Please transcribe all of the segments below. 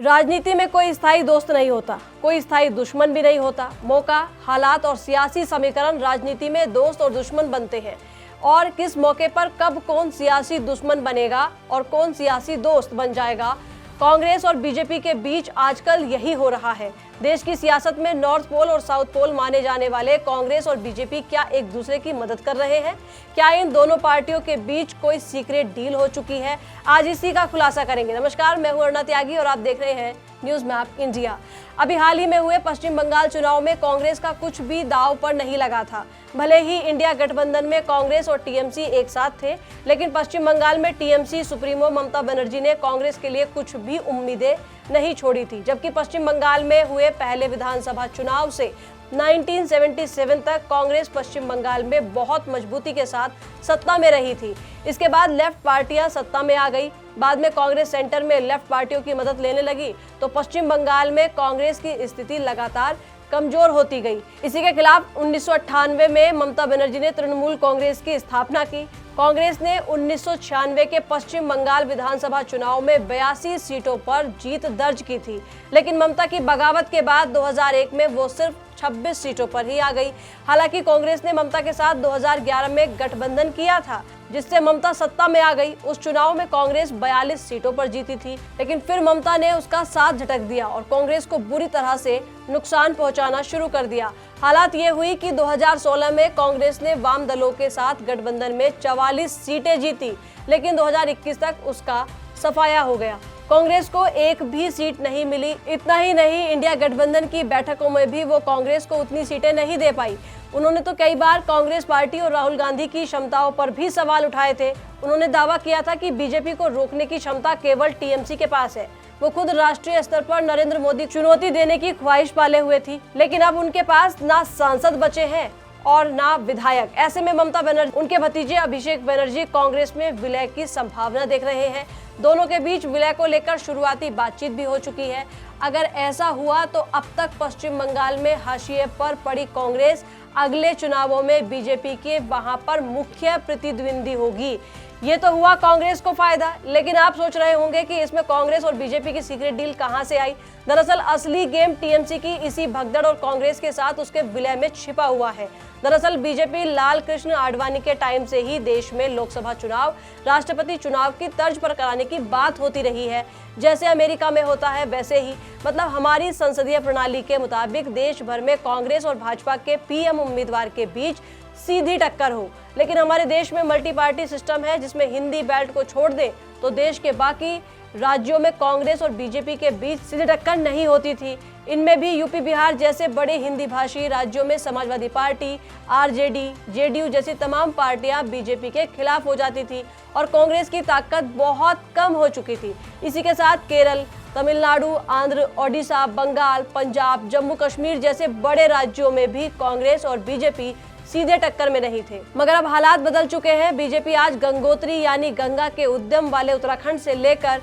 राजनीति में कोई स्थायी दोस्त नहीं होता, कोई स्थायी दुश्मन भी नहीं होता। मौका, हालात और सियासी समीकरण राजनीति में दोस्त और दुश्मन बनते हैं और किस मौके पर कब कौन सियासी दुश्मन बनेगा और कौन सियासी दोस्त बन जाएगा, कांग्रेस और बीजेपी के बीच आजकल यही हो रहा है। देश की सियासत में नॉर्थ पोल और साउथ पोल माने जाने वाले कांग्रेस और बीजेपी क्या एक दूसरे की मदद कर रहे हैं? क्या इन दोनों पार्टियों के बीच कोई सीक्रेट डील हो चुकी है? आज इसी का खुलासा करेंगे। नमस्कार, मैं हूं अरुणा त्यागी और आप देख रहे हैं न्यूज मैप इंडिया। अभी हाल ही में हुए पश्चिम बंगाल चुनाव में कांग्रेस का कुछ भी दांव पर नहीं लगा था। भले ही इंडिया गठबंधन में कांग्रेस और टीएमसी एक साथ थे, लेकिन पश्चिम बंगाल में टीएमसी सुप्रीमो ममता बनर्जी ने कांग्रेस के लिए कुछ भी उम्मीदें नहीं छोड़ी थी। जबकि पश्चिम बंगाल में हुए पहले विधानसभा चुनाव से 1977 तक कांग्रेस पश्चिम बंगाल में बहुत मजबूती के साथ सत्ता में रही थी। इसके बाद लेफ्ट पार्टियां सत्ता में आ गई। बाद में कांग्रेस सेंटर में लेफ्ट पार्टियों की मदद लेने लगी तो पश्चिम बंगाल में कांग्रेस की स्थिति लगातार कमजोर होती गई। इसी के खिलाफ 1998 में ममता बनर्जी ने तृणमूल कांग्रेस की स्थापना की। कांग्रेस ने 1996 के पश्चिम बंगाल विधानसभा चुनाव में 82 सीटों पर जीत दर्ज की थी, लेकिन ममता की बगावत के बाद 2001 में वो सिर्फ 26 सीटों पर ही आ गई। हालांकि कांग्रेस ने ममता के साथ 2011 में गठबंधन किया था, जिससे ममता सत्ता में आ गई। उस चुनाव में कांग्रेस 42 सीटों पर जीती थी, लेकिन फिर ममता ने उसका साथ झटक दिया और कांग्रेस को बुरी तरह से नुकसान पहुंचाना शुरू कर दिया। हालात ये हुई कि 2016 में कांग्रेस ने वाम दलों के साथ गठबंधन में 44 सीटें जीती, लेकिन 2021 तक उसका सफाया हो गया। कांग्रेस को एक भी सीट नहीं मिली। इतना ही नहीं, इंडिया गठबंधन की बैठकों में भी वो कांग्रेस को उतनी सीटें नहीं दे पाई। उन्होंने तो कई बार कांग्रेस पार्टी और राहुल गांधी की क्षमताओं पर भी सवाल उठाए थे। उन्होंने दावा किया था कि बीजेपी को रोकने की क्षमता केवल टीएमसी के पास है। वो खुद राष्ट्रीय स्तर पर नरेंद्र मोदी चुनौती देने की ख्वाहिश पाले हुए थी, लेकिन अब उनके पास ना सांसद बचे हैं और ना विधायक। ऐसे में ममता बनर्जी, उनके भतीजे अभिषेक बनर्जी कांग्रेस में विलय की संभावना देख रहे हैं। दोनों के बीच विलय को लेकर शुरुआती बातचीत भी हो चुकी है। अगर ऐसा हुआ तो अब तक पश्चिम बंगाल में हाशिए पर पड़ी कांग्रेस अगले चुनावों में बीजेपी के वहां पर मुख्य प्रतिद्वंदी होगी। ये तो हुआ कांग्रेस को फायदा, लेकिन आप सोच रहे होंगे कि इसमें कांग्रेस और बीजेपी की सीक्रेट डील कहां से आई। दरअसल असली गेम टीएमसी की इसी भगदड़ और कांग्रेस के साथ उसके विलय में छिपा हुआ है। दरअसल बीजेपी लाल कृष्ण आडवाणी के टाइम से ही देश में लोकसभा चुनाव राष्ट्रपति चुनाव की तर्ज पर कराने की बात होती रही है। जैसे अमेरिका में होता है वैसे ही, मतलब हमारी संसदीय प्रणाली के मुताबिक देश भर में कांग्रेस और भाजपा के पीएम उम्मीदवार के बीच सीधी टक्कर हो। लेकिन हमारे देश में मल्टी पार्टी सिस्टम है, जिसमें हिंदी बेल्ट को छोड़ दें तो देश के बाकी राज्यों में कांग्रेस और बीजेपी के बीच सीधी टक्कर नहीं होती थी। इनमें भी यूपी, बिहार जैसे बड़े हिंदी भाषी राज्यों में समाजवादी पार्टी, आरजेडी, जेडीयू जैसी तमाम पार्टियां बीजेपी के खिलाफ हो जाती थी और कांग्रेस की ताकत बहुत कम हो चुकी थी। इसी के साथ केरल, तमिलनाडु, आंध्र, ओडिशा, बंगाल, पंजाब, जम्मू कश्मीर जैसे बड़े राज्यों में भी कांग्रेस और बीजेपी सीधे टक्कर में नहीं थे। मगर अब हालात बदल चुके हैं। बीजेपी आज गंगोत्री यानी गंगा के उद्गम वाले उत्तराखंड से लेकर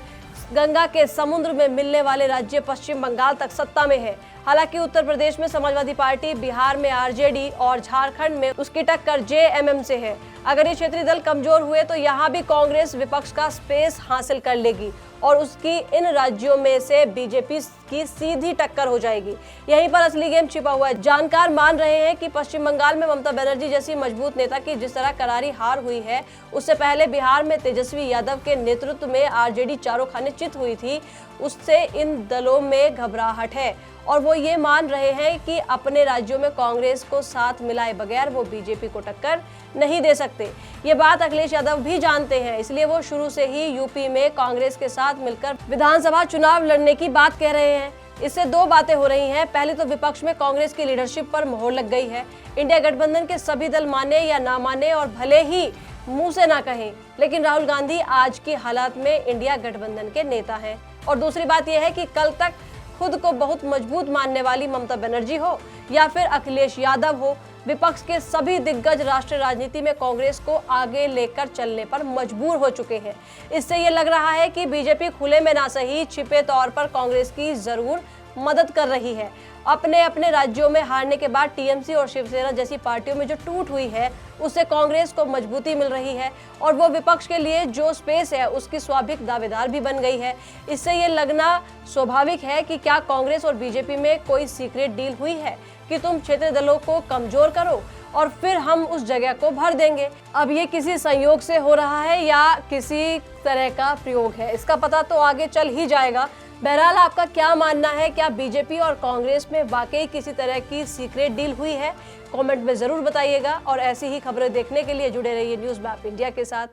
गंगा के समुद्र में मिलने वाले राज्य पश्चिम बंगाल तक सत्ता में है। हालांकि उत्तर प्रदेश में समाजवादी पार्टी, बिहार में आरजेडी और झारखंड में उसकी टक्कर जेएमएम से है। अगर ये क्षेत्रीय दल कमजोर हुए तो यहाँ भी कांग्रेस विपक्ष का स्पेस हासिल कर लेगी और उसकी इन राज्यों में से बीजेपी की सीधी टक्कर हो जाएगी। यहीं पर असली गेम छिपा हुआ है। जानकार मान रहे हैं कि पश्चिम बंगाल में ममता बनर्जी जैसी मजबूत नेता की जिस तरह करारी हार हुई है, उससे पहले बिहार में तेजस्वी यादव के नेतृत्व में आरजेडी चारों खाने चित हुई थी, उससे इन दलों में घबराहट है और वो ये मान रहे हैं कि अपने राज्यों में कांग्रेस को साथ मिलाए बगैर वो बीजेपी को टक्कर नहीं दे सकते। ये बात अखिलेश यादव भी जानते हैं, इसलिए वो शुरू से ही यूपी में कांग्रेस के साथ मिलकर विधानसभा चुनाव लड़ने की बात कह रहे हैं। इससे दो बातें हो रही हैं। पहले तो विपक्ष में कांग्रेस की लीडरशिप पर मोहर लग गई है। इंडिया गठबंधन के सभी दल माने या ना माने और भले ही मुंह से ना कहें, लेकिन राहुल गांधी आज की हालात में इंडिया गठबंधन के नेता हैं। और दूसरी बात यह है कि कल तक खुद को बहुत मजबूत मानने वाली ममता बनर्जी हो या फिर अखिलेश यादव हो, विपक्ष के सभी दिग्गज राष्ट्रीय राजनीति में कांग्रेस को आगे लेकर चलने पर मजबूर हो चुके हैं। इससे ये लग रहा है कि बीजेपी खुले में ना सही छिपे तौर पर कांग्रेस की जरूर मदद कर रही है अपने अपने राज्यों में हारने के बाद टीएमसी और शिवसेना जैसी पार्टियों में जो टूट हुई है उससे कांग्रेस को मजबूती मिल रही है और वो विपक्ष के लिए जो स्पेस है उसकी स्वाभाविक दावेदार भी बन गई है। इससे ये लगना स्वाभाविक है कि क्या कांग्रेस और बीजेपी में कोई सीक्रेट डील हुई है कि तुम क्षेत्रीय दलों को कमजोर करो और फिर हम उस जगह को भर देंगे। अब ये किसी संयोग से हो रहा है या किसी तरह का प्रयोग है, इसका पता तो आगे चल ही जाएगा। बहरहाल आपका क्या मानना है, क्या बीजेपी और कांग्रेस में वाकई किसी तरह की सीक्रेट डील हुई है? कमेंट में जरूर बताइएगा और ऐसी ही खबरें देखने के लिए जुड़े रहिए न्यूज़ मैप इंडिया के साथ।